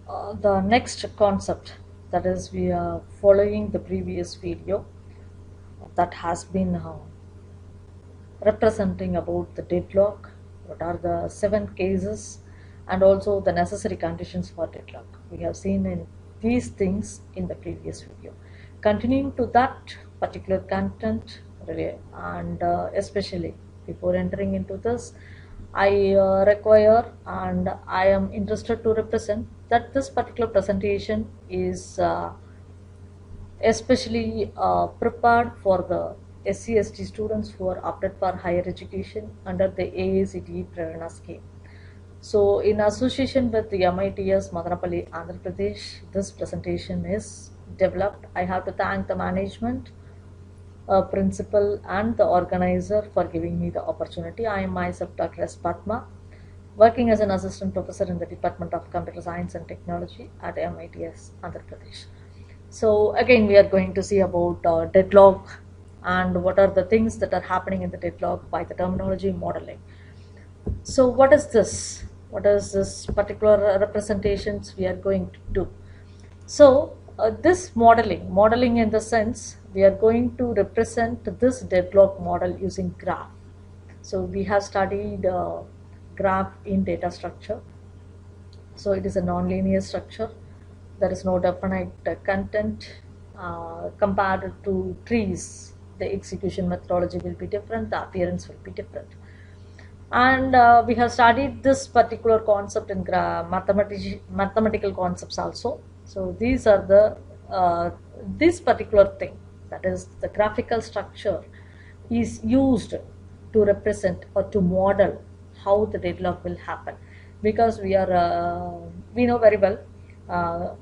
The next concept, that is, we are following the previous video that has been representing about the deadlock, what are the 7 cases, and also the necessary conditions for deadlock. We have seen in these things in the previous video. Continuing to that particular content, and especially before entering into this, I require and I am interested to represent that this particular presentation is especially prepared for the SC/ST students who are opted for higher education under the AICTE Prerana scheme. So, in association with the MITS Madanapalli, Andhra Pradesh, this presentation is developed. I have to thank the management, principal, and the organizer for giving me the opportunity. I am myself Dr. S. Padma, working as an assistant professor in the Department of Computer Science and Technology at MITS Andhra Pradesh. So again, we are going to see about deadlock and what are the things that are happening in the deadlock by the terminology modeling. So what is this? What is this particular representations we are going to do? So this modeling in the sense, we are going to represent this deadlock model using graph. So we have studied graph in data structure. So it is a non-linear structure. There is no definite content. Compared to trees, the execution methodology will be different, the appearance will be different. And we have studied this particular concept in mathematical concepts also. So these are the this particular thing, that is the graphical structure, is used to represent or to model how the deadlock will happen, because we know very well,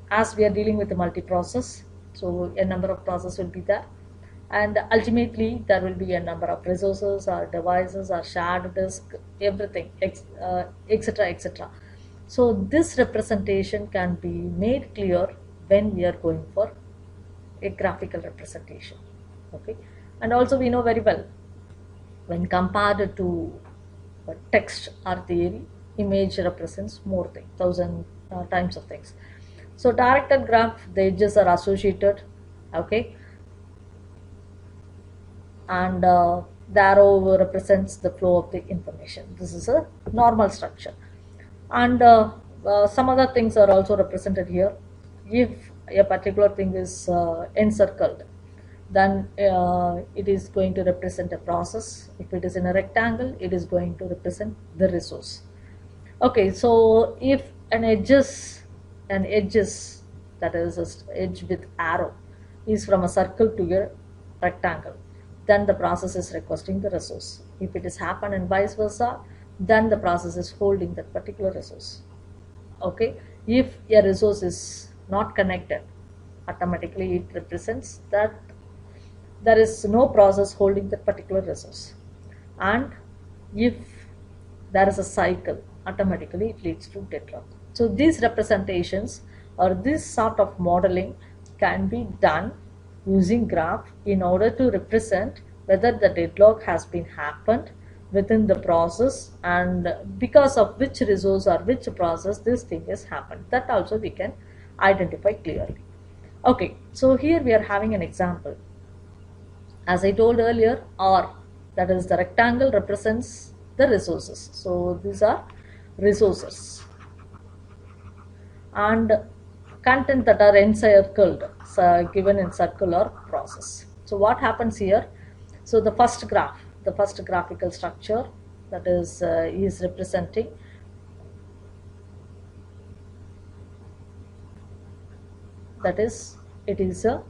as we are dealing with the multi-process, so a number of processes will be there, and ultimately there will be a number of resources or devices or shared disk, everything, etc, etc. So this representation can be made clear when we are going for a graphical representation. Okay, and also we know very well, when compared to text or theory, image represents more things, thousand times of things. So directed graph, the edges are associated, okay, and the arrow represents the flow of the information. This is a normal structure, and some other things are also represented here. If a particular thing is encircled, then it is going to represent a process. If it is in a rectangle, it is going to represent the resource. Okay, so if an edges, that is a edge with arrow, is from a circle to a rectangle, then the process is requesting the resource. If it is happen and vice versa, then the process is holding that particular resource. Okay, if a resource is not connected, automatically it represents that there is no process holding that particular resource. And if there is a cycle, automatically it leads to deadlock. So these representations or this sort of modeling can be done using graph in order to represent whether the deadlock has been happened within the process and because of which resource or which process this thing has happened. That also we can identify clearly. Okay, so here we are having an example. As I told earlier, R, that is the rectangle, represents the resources. So these are resources, and content that are encircled, given in circular process. So what happens here? So the first graphical structure, that is representing that is, it is a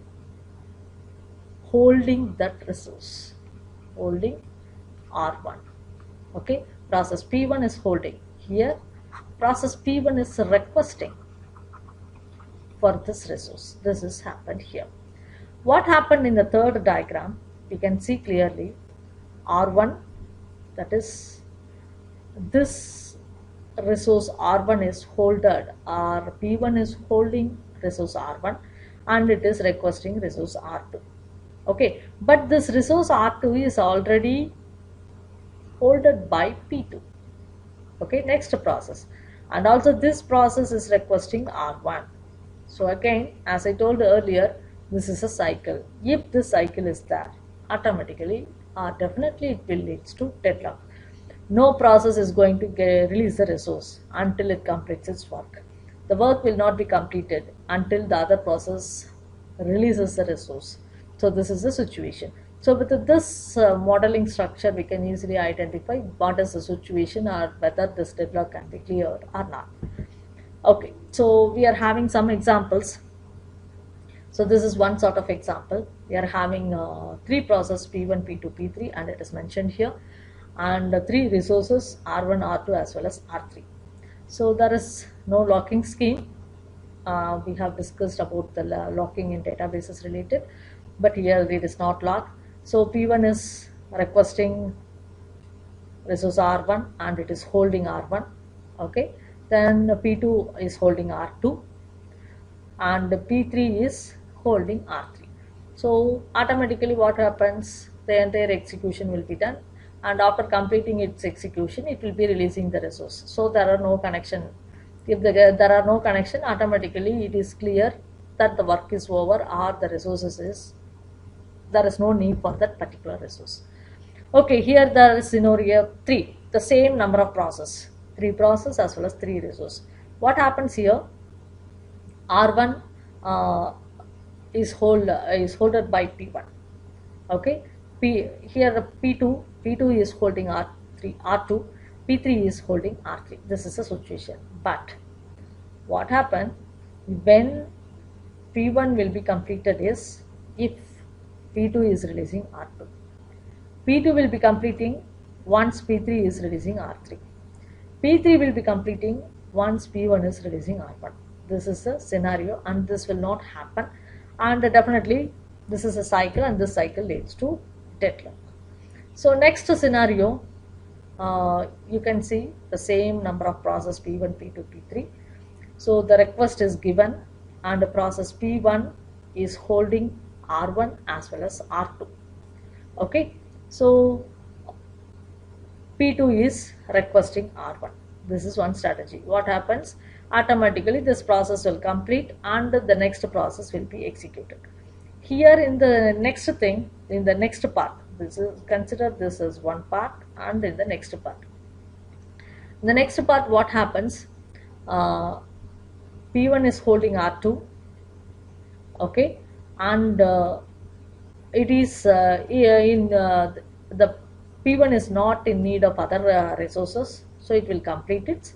holding that resource, holding R1. Okay, process P1 is holding. Here process P1 is requesting for this resource. This is happened here. What happened in the third diagram, we can see clearly R1, that is this resource R1 is holded, or P1 is holding resource R1 and it is requesting resource R2. Okay, but this resource R2 is already holded by P2. Okay, next process. and also this process is requesting R1. So again, as I told earlier, this is a cycle. If this cycle is there, automatically or definitely it will lead to deadlock. No process is going to release the resource until it completes its work. The work will not be completed until the other process releases the resource. So this is the situation. So with this modeling structure, we can easily identify what is the situation or whether this deadlock can be cleared or not. Okay, so we are having some examples. So this is one sort of example. We are having three process P1, P2, P3, and it is mentioned here, and three resources R1, R2 as well as R3. So there is no locking scheme. We have discussed about the locking in databases related, but here it is not locked. So P1 is requesting resource R1 and it is holding R1. Okay, then P2 is holding R2 and P3 is holding R3. So automatically what happens, the entire execution will be done, and after completing its execution it will be releasing the resource. So there are no connection. If there are no connection, automatically it is clear that the work is over or the resources is, there is no need for that particular resource. Okay, here there is scenario 3, the same number of process, 3 process as well as 3 resource. What happens here? R1 is holded by P1. Okay, here P2 is holding R2, P3 is holding R3. This is the situation. But what happens when P1 will be completed is if P2 is releasing R2. P2 will be completing once P3 is releasing R3. P3 will be completing once P1 is releasing R1. This is the scenario, and this will not happen, and definitely this is a cycle, and this cycle leads to deadlock. So next scenario, you can see the same number of process P1, P2, P3. So the request is given and the process P1 is holding R1 as well as R2. Okay, so P2 is requesting R1. This is one strategy. What happens? Automatically this process will complete and the next process will be executed. Here in the next thing, in the next part, this is, consider this as one part, and in the next part. In the next part, what happens? P1 is holding R2, okay, and it is the P1 is not in need of other resources, so it will complete it.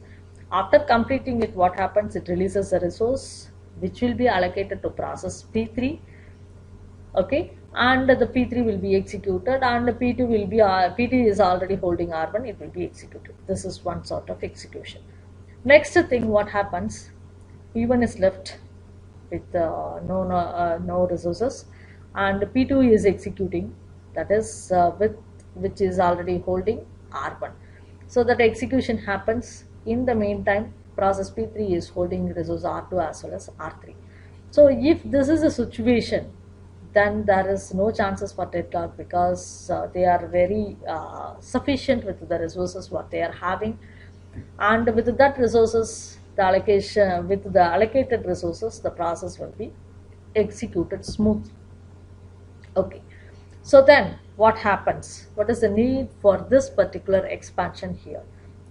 After completing it, what happens? It releases the resource which will be allocated to process P3. Okay, and the P3 will be executed, and the P2 will be P2 is already holding R1. It will be executed. This is one sort of execution. Next thing, what happens? P1 is left with no resources, and P2 is executing. That is which is already holding R1. So that execution happens. In the meantime, process P3 is holding resource R2 as well as R3. So if this is a situation, then there is no chances for deadlock, because they are very sufficient with the resources what they are having, and with that resources, the allocation, with the allocated resources, the process will be executed smoothly. Okay, so then what happens? What is the need for this particular expansion here?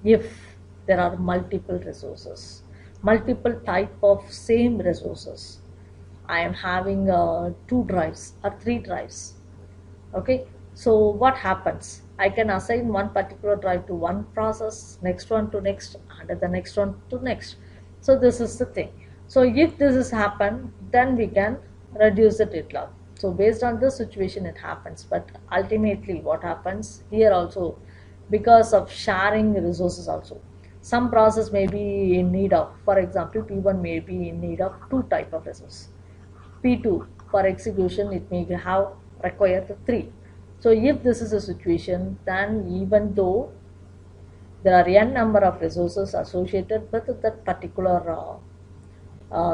If there are multiple resources, multiple type of same resources, I am having 2 drives or 3 drives. Okay, so what happens? I can assign one particular drive to one process, next one to next, and the next one to next. So this is the thing. So if this has happened, then we can reduce the deadlock. So based on this situation it happens, but ultimately what happens here also, because of sharing resources also, some process may be in need of, for example, P1 may be in need of 2 type of resources. P2 for execution it may have required 3. So if this is a situation, then even though there are n number of resources associated with that particular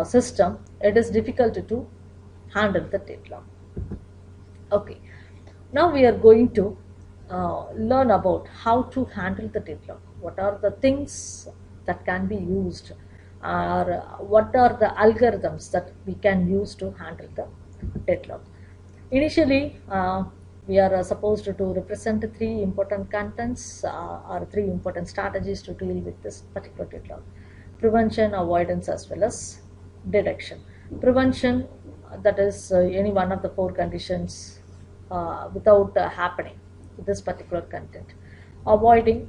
system, it is difficult to handle the deadlock. Okay, now we are going to learn about how to handle the deadlock. What are the things that can be used, or what are the algorithms that we can use to handle the deadlock. Initially, we are supposed to represent three important contents or three important strategies to deal with this particular deadlock: prevention, avoidance, as well as detection. Prevention, that is any one of the four conditions without happening with this particular content. Avoiding,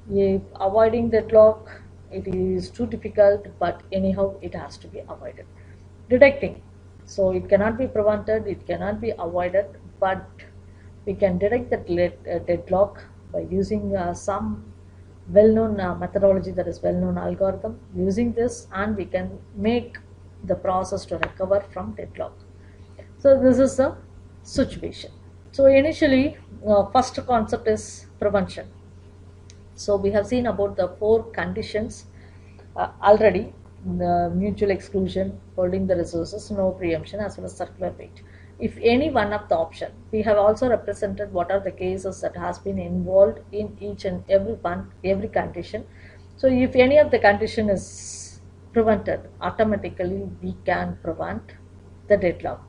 if avoiding deadlock, it is too difficult, but anyhow it has to be avoided. Detecting, so it cannot be prevented, it cannot be avoided, but we can detect the deadlock by using some well-known methodology, that is well-known algorithm. Using this, and we can make the process to recover from deadlock. So this is the situation. So initially, first concept is prevention. So we have seen about the four conditions already: the mutual exclusion, holding the resources, no preemption, as well as circular weight. If any one of the option, we have also represented what are the cases that has been involved in each and every condition. So if any of the condition is prevented, automatically we can prevent the deadlock.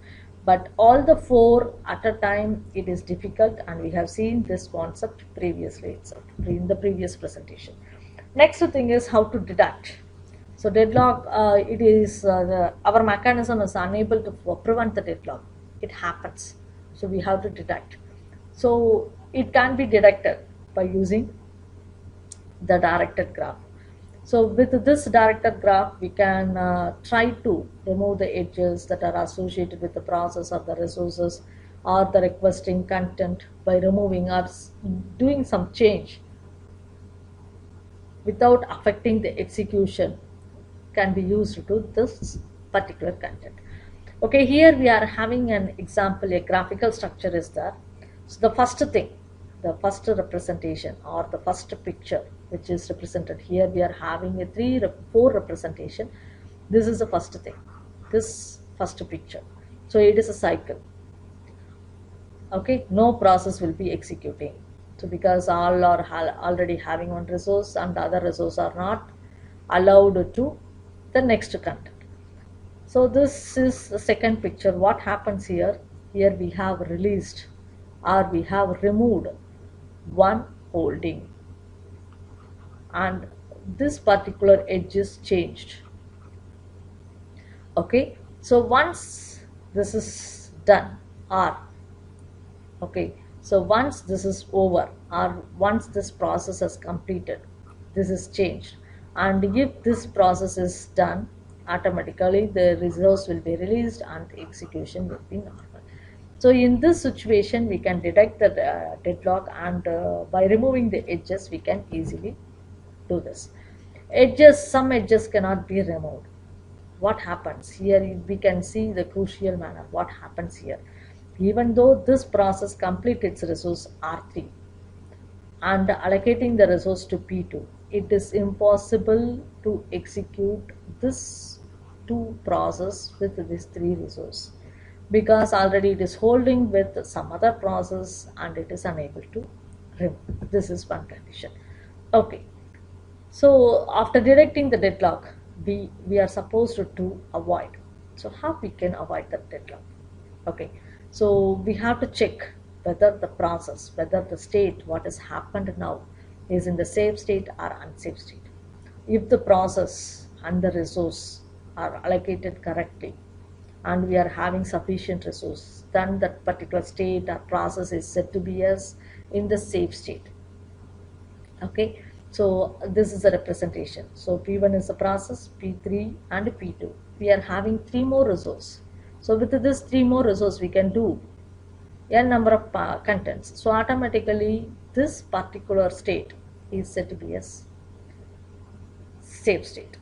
But all the four at a time, it is difficult, and we have seen this concept previously itself in the previous presentation. Next thing is how to detect. So deadlock, it is our mechanism is unable to prevent the deadlock. It happens, so we have to detect. So it can be detected by using the directed graph. So with this directed graph, we can try to remove the edges that are associated with the process or the resources or the requesting content by removing or doing some change without affecting the execution can be used to this particular content. Okay, here we are having an example, a graphical structure is there. So the first thing, the first representation or the first picture which is represented here, we are having a four representation. This is the first thing, this first picture. So it is a cycle. Okay, no process will be executing. So because all are already having one resource and the other resource are not allowed to the next content. So this is the second picture. What happens here? Here we have released or we have removed one holding, and this particular edge is changed. Okay, so once this is done, or okay, so once this is over, or once this process is completed, this is changed, and if this process is done, automatically the resource will be released and the execution will be normal. So in this situation, we can detect the deadlock, and by removing the edges, we can easily do this. Edges, some edges cannot be removed. What happens here? We can see the crucial manner. What happens here? Even though this process completes its resource R3 and allocating the resource to P2, it is impossible to execute this two process with these three resources, because already it is holding with some other process and it is unable to remove. This is one condition. Okay, so after detecting the deadlock, we are supposed to avoid. So how we can avoid the deadlock? Okay, so we have to check whether the process, whether the state, what has happened now, is in the safe state or unsafe state. If the process and the resource are allocated correctly and we are having sufficient resource, then that particular state or process is said to be as in the safe state. Okay, so this is a representation. So P1 is the process, P3 and P2. We are having three more resources. So with this three more resources, we can do n number of contents. So automatically this particular state is said to be as safe state.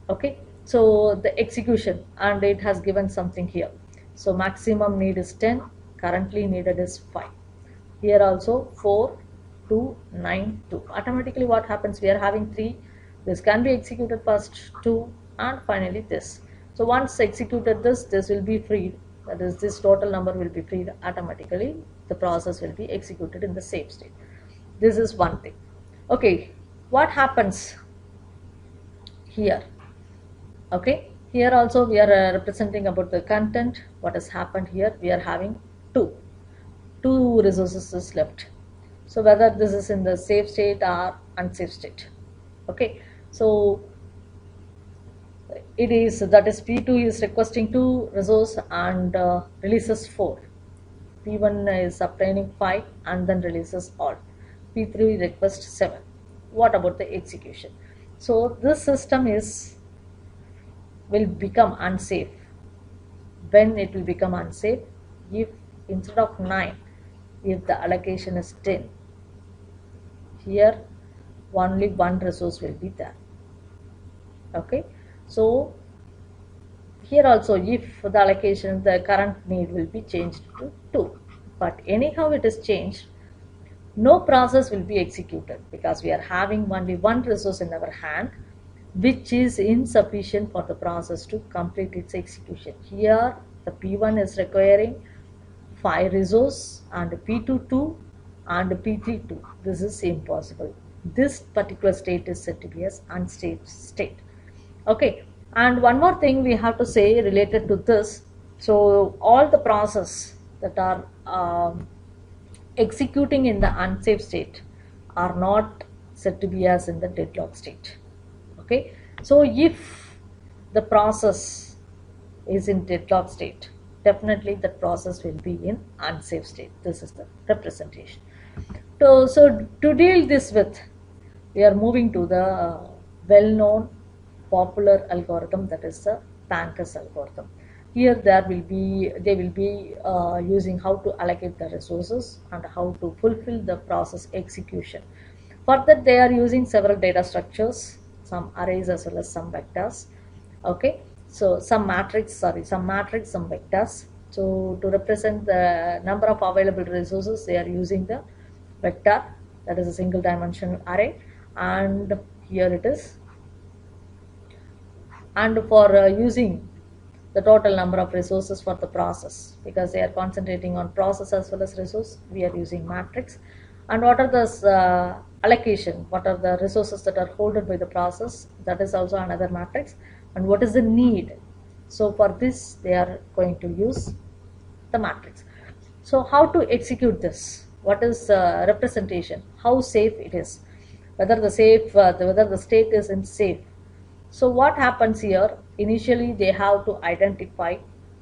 Okay, so the execution, and it has given something here. So maximum need is 10, currently needed is 5. Here also 4, 2, 9, 2. Automatically what happens? We are having 3. This can be executed first, 2, and finally this. So once executed this will be freed. That is, this total number will be freed automatically. The process will be executed in the safe state. This is one thing. Okay, what happens here. Okay, here also we are representing about the content, what has happened here. We are having two resources is left. So whether this is in the safe state or unsafe state. Okay, so it is that is P2 is requesting 2 resource and releases 4. P1 is obtaining 5 and then releases all. P3 requests 7. What about the execution? So this system will become unsafe. When it will become unsafe? If instead of 9, if the allocation is 10, here only one resource will be there. Okay, so here also if the allocation, the current need will be changed to 2, but anyhow it is changed, no process will be executed because we are having only one resource in our hand, which is insufficient for the process to complete its execution. Here the P1 is requiring 5 resource and P2 2 and P3 2. This is impossible. This particular state is said to be as unsafe state. Okay, and one more thing we have to say related to this. So all the process that are executing in the unsafe state are not said to be as in the deadlock state. Okay, so if the process is in deadlock state, definitely the process will be in unsafe state. This is the representation. So to deal this with, we are moving to the well-known popular algorithm, that is the Pancus algorithm. Here they will be using how to allocate the resources and how to fulfill the process execution. For that they are using several data structures, some arrays as well as some vectors. Okay, so some matrix, some vectors. So to represent the number of available resources, they are using the vector, that is a single dimensional array, and here it is. And for using the total number of resources for the process, because they are concentrating on process as well as resource, we are using matrix. And what are the allocation, what are the resources that are holded by the process, that is also another matrix. And what is the need, so for this they are going to use the matrix. So how to execute this, what is representation, how safe it is, whether the state is in safe. So what happens here, initially they have to identify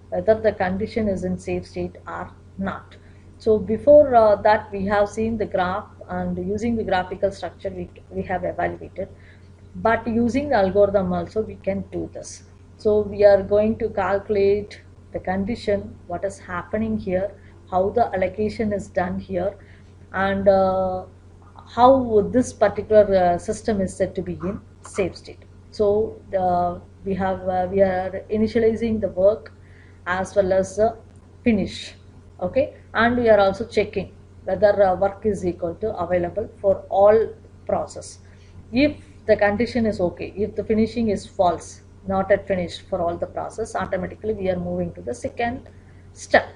whether the condition is in safe state or not. So before that we have seen the graph, and using the graphical structure we have evaluated, but using the algorithm also we can do this. So we are going to calculate the condition, what is happening here, how the allocation is done here, and how this particular system is said to be in safe state. So we are initializing the work as well as finish. Okay, and we are also checking whether work is equal to available for all process. If the condition is okay, if the finishing is false, not yet finished for all the process, automatically we are moving to the second step.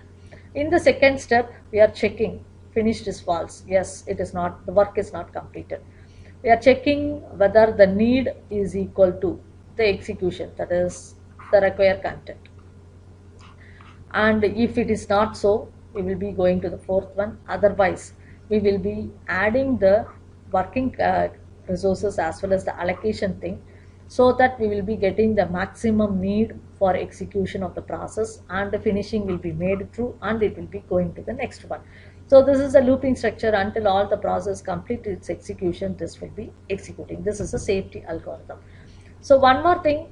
In the second step we are checking finished is false, yes, it is not, the work is not completed. We are checking whether the need is equal to the execution, that is the required content. And if it is not so, we will be going to the fourth one. Otherwise we will be adding the working resources as well as the allocation thing, so that we will be getting the maximum need for execution of the process, and the finishing will be made through, and it will be going to the next one. So this is a looping structure until all the process complete its execution, this will be executing. This is a safety algorithm. So one more thing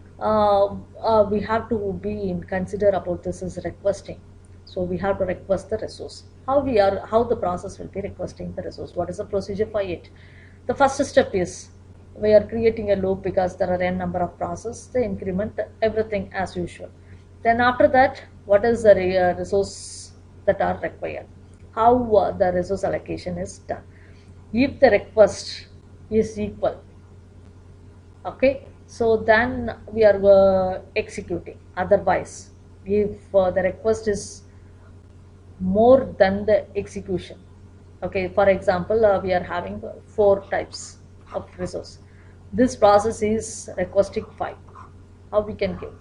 we have to be in consider about this is requesting. So we have to request the resource. How the process will be requesting the resource, what is the procedure for it? The first step is we are creating a loop because there are n number of processes, the increment everything as usual. Then after that, what is the resource that are required, how the resource allocation is done. If the request is equal, okay, so then we are executing. Otherwise, if the request is more than the execution, okay, for example we are having 4 types of resource, this process is requesting 5, how we can give?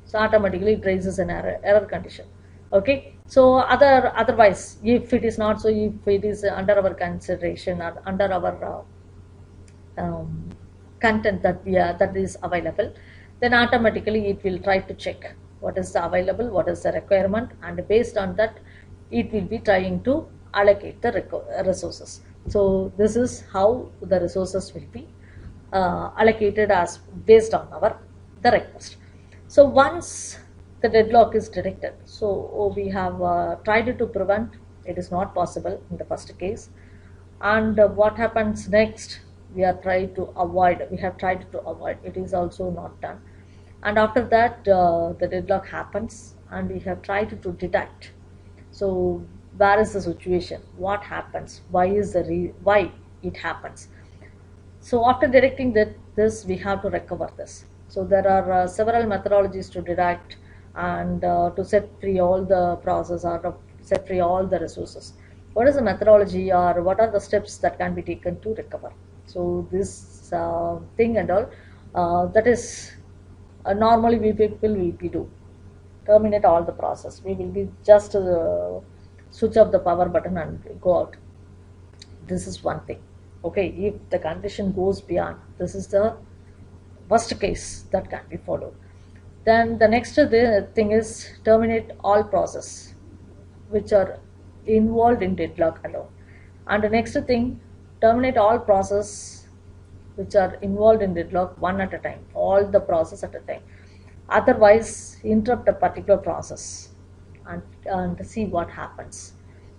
So automatically it raises an error condition. Okay, so otherwise, if it is not so, if it is under our consideration or under our content that is available, then automatically it will try to check what is the available, what is the requirement, and based on that it will be trying to allocate the resources. So this is how the resources will be allocated as based on the request. So once the deadlock is detected, so we have tried to prevent, it is not possible in the first case. And what happens next? We have tried to avoid, it is also not done. And after that, the deadlock happens, and we have tried to detect. So where is the situation? What happens? Why is why it happens? So after detecting this, we have to recover this. So there are several methodologies to detect and to set free all the process or to set free all the resources. What is the methodology, or what are the steps that can be taken to recover? So this thing and all, that is normally we people will be do terminate all the process. We will be just switch off the power button and go out. This is one thing. Okay, if the condition goes beyond, this is the worst case that can be followed. Then the next thing is terminate all process which are involved in deadlock alone. And the next thing, terminate all process which are involved in deadlock one at a time, all the process at a time. Otherwise, interrupt a particular process and see what happens.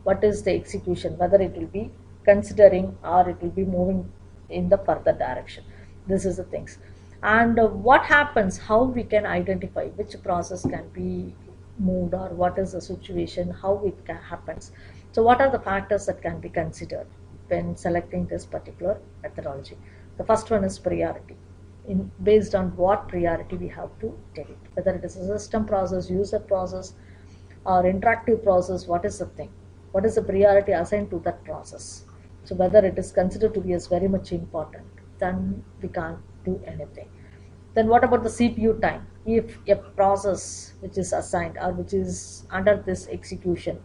What is the execution, whether it will be considering or it will be moving in the further direction. This is the things. And what happens, how we can identify which process can be moved, or what is the situation, how it happens. So what are the factors that can be considered when selecting this particular methodology? The first one is priority. Based on what priority we have to take it, whether it is a system process, user process, or interactive process. What is the thing, what is the priority assigned to that process? So whether it is considered to be as very much important, then we can't do anything. Then what about the CPU time? If a process which is assigned or which is under this execution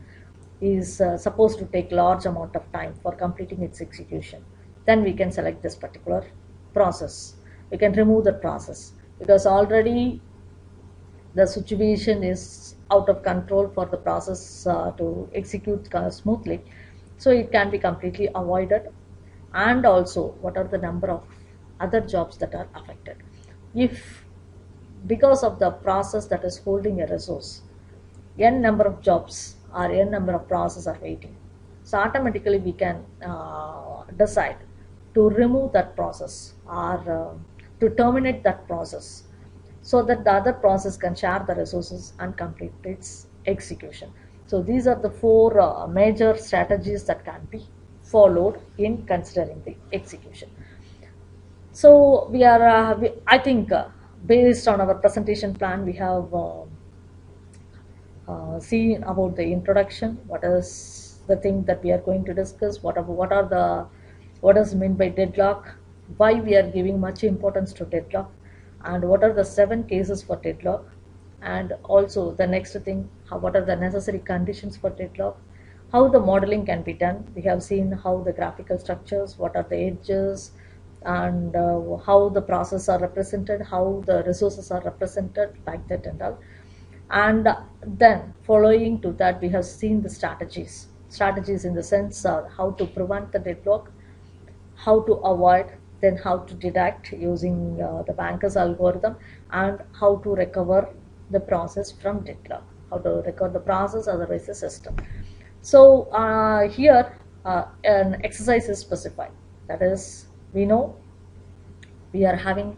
is supposed to take large amount of time for completing its execution, then we can select this particular process. We can remove the process because already the situation is out of control for the process to execute smoothly. So it can be completely avoided. And also, what are the number of other jobs that are affected? If because of the process that is holding a resource, n number of jobs or n number of processes are waiting, so automatically we can decide to remove that process or to terminate that process, so that the other process can share the resources and complete its execution. So these are the four major strategies that can be followed in considering the execution. So I think based on our presentation plan, we have seen about the introduction, what is the thing that we are going to discuss, what is meant by deadlock, why we are giving much importance to deadlock, and what are the 7 cases for deadlock, and also the next thing, what are the necessary conditions for deadlock, how the modeling can be done. We have seen how the graphical structures, what are the edges, and how the processes are represented, how the resources are represented, like that and all. And then following to that, we have seen the strategies in the sense how to prevent the deadlock, how to avoid, then how to detect using the Banker's algorithm, and how to recover the process from deadlock, how to recover the process, otherwise the system. So here an exercise is specified, that is, we know we are having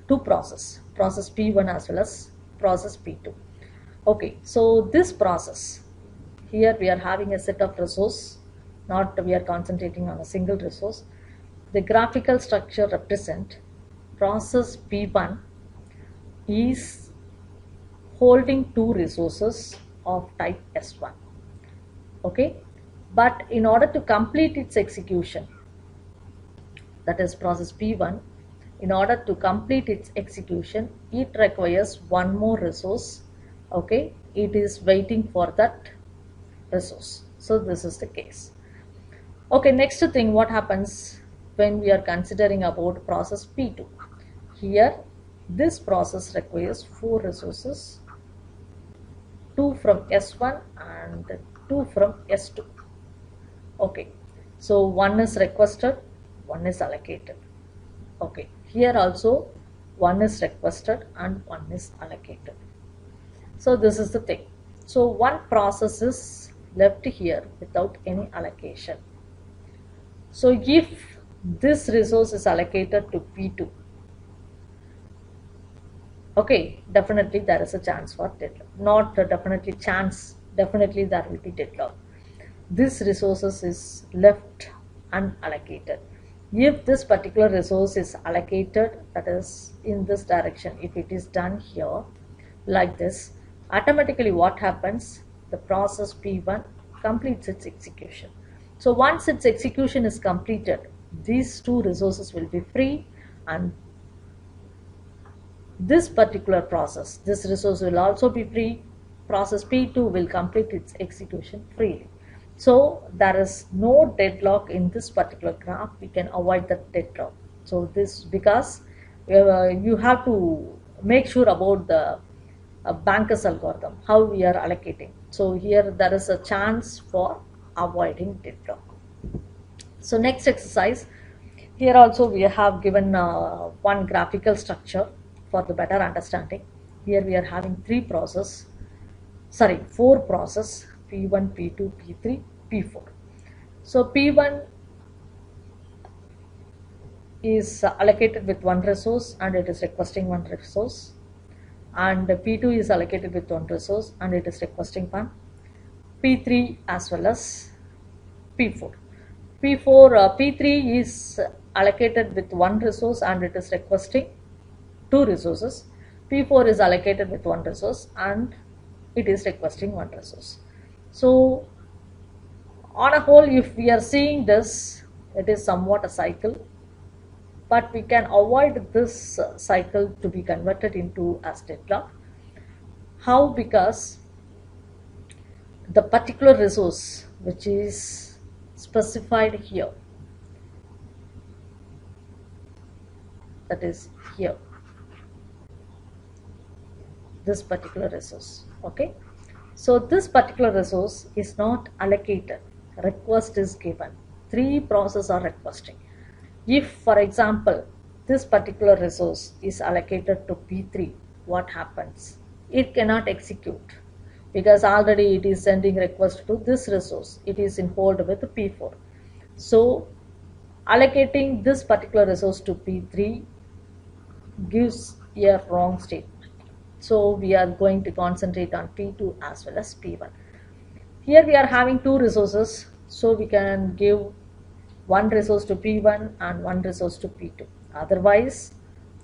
two process P1 as well as process P2. Okay, so this process, here we are having a set of resource, not we are concentrating on a single resource. The graphical structure represent process P1 is holding two resources of type S1. Okay, but in order to complete its execution, that is process P1, in order to complete its execution, it requires one more resource. Okay, it is waiting for that resource. So this is the case. Okay, next thing, what happens when we are considering about process P2? Here, this process requires 4 resources, 2 from S1 and 2 from S2. Okay, so one is requested, one is allocated. Okay, here also one is requested and one is allocated. So this is the thing. So one process is left here without any allocation. So if this resource is allocated to P2, okay, definitely there is a chance for deadlock. Not definitely chance, definitely there will be deadlock. This resources is left unallocated. If this particular resource is allocated, that is in this direction, if it is done here like this, automatically what happens? The process P1 completes its execution. So once its execution is completed, these 2 resources will be free, and this particular process, this resource will also be free. Process P2 will complete its execution freely. So there is no deadlock in this particular graph. We can avoid the deadlock. So this, because you have to make sure about the Banker's algorithm, how we are allocating. So here there is a chance for avoiding deadlock. So next exercise, here also we have given one graphical structure for the better understanding. Here we are having 4 process, P1, P2, P3, P4. So P1 is allocated with 1 resource and it is requesting 1 resource, and P2 is allocated with 1 resource and it is requesting 1, P3 as well as P4. P3 is allocated with 1 resource and it is requesting 2 resources. P4 is allocated with 1 resource and it is requesting 1 resource. So on a whole, if we are seeing this, it is somewhat a cycle, but we can avoid this cycle to be converted into as deadlock. How? Because the particular resource which is specified here, that is here, this particular resource. Okay, so this particular resource is not allocated, request is given, 3 processes are requesting. If for example this particular resource is allocated to P3, what happens? It cannot execute because already it is sending request to this resource, it is in hold with P4. So allocating this particular resource to P3 gives a wrong statement. So we are going to concentrate on P2 as well as P1. Here we are having 2 resources, so we can give 1 resource to P1 and 1 resource to P2. Otherwise,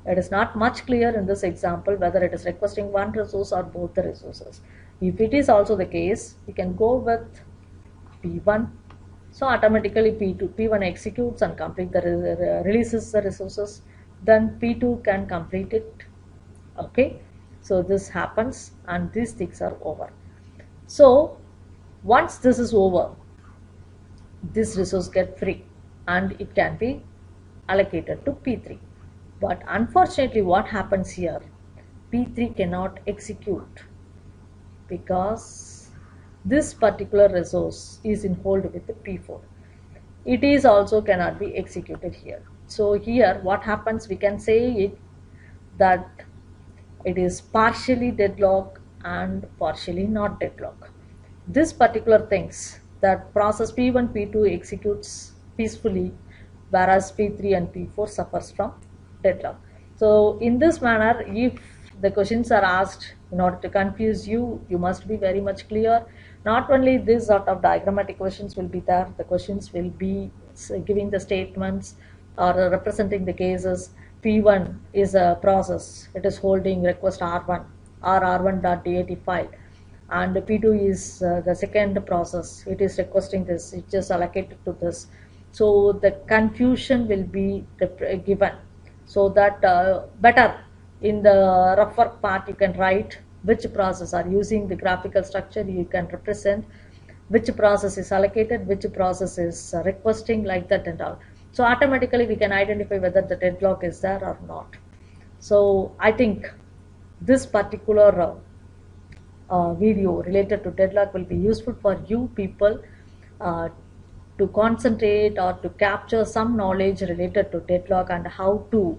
it is not much clear in this example whether it is requesting 1 resource or both the resources. If it is also the case, we can go with P1. So automatically P1 executes and releases the resources. Then P2 can complete it. Okay. So this happens and these things are over. So once this is over, this resource get free and it can be allocated to P3. But unfortunately what happens here, P3 cannot execute because this particular resource is in hold with the P4. It is also cannot be executed here. So here what happens, we can say it that it is partially deadlock and partially not deadlock. This particular things that process P1, P2 executes peacefully, whereas P3 and P4 suffers from deadlock. So in this manner, if the questions are asked in order to confuse you, you must be very much clear. Not only this sort of diagrammatic questions will be there, the questions will be giving the statements or representing the cases. P1 is a process, it is holding request R1 or R1.dat file, and P2 is the second process, it is requesting this, it is allocated to this. So the confusion will be given. so that better in the rough work part you can write which process, are using the graphical structure you can represent which process is allocated, which process is requesting, like that and all. So automatically we can identify whether the deadlock is there or not. So I think this particular video related to deadlock will be useful for you people uh, to concentrate or to capture some knowledge related to deadlock and how to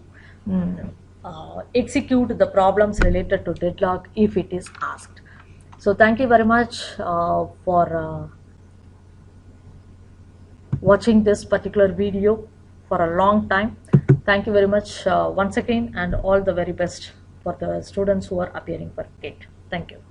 execute the problems related to deadlock if it is asked. So thank you very much for watching this particular video for a long time. Thank you very much once again, and all the very best for the students who are appearing for GATE. Thank you.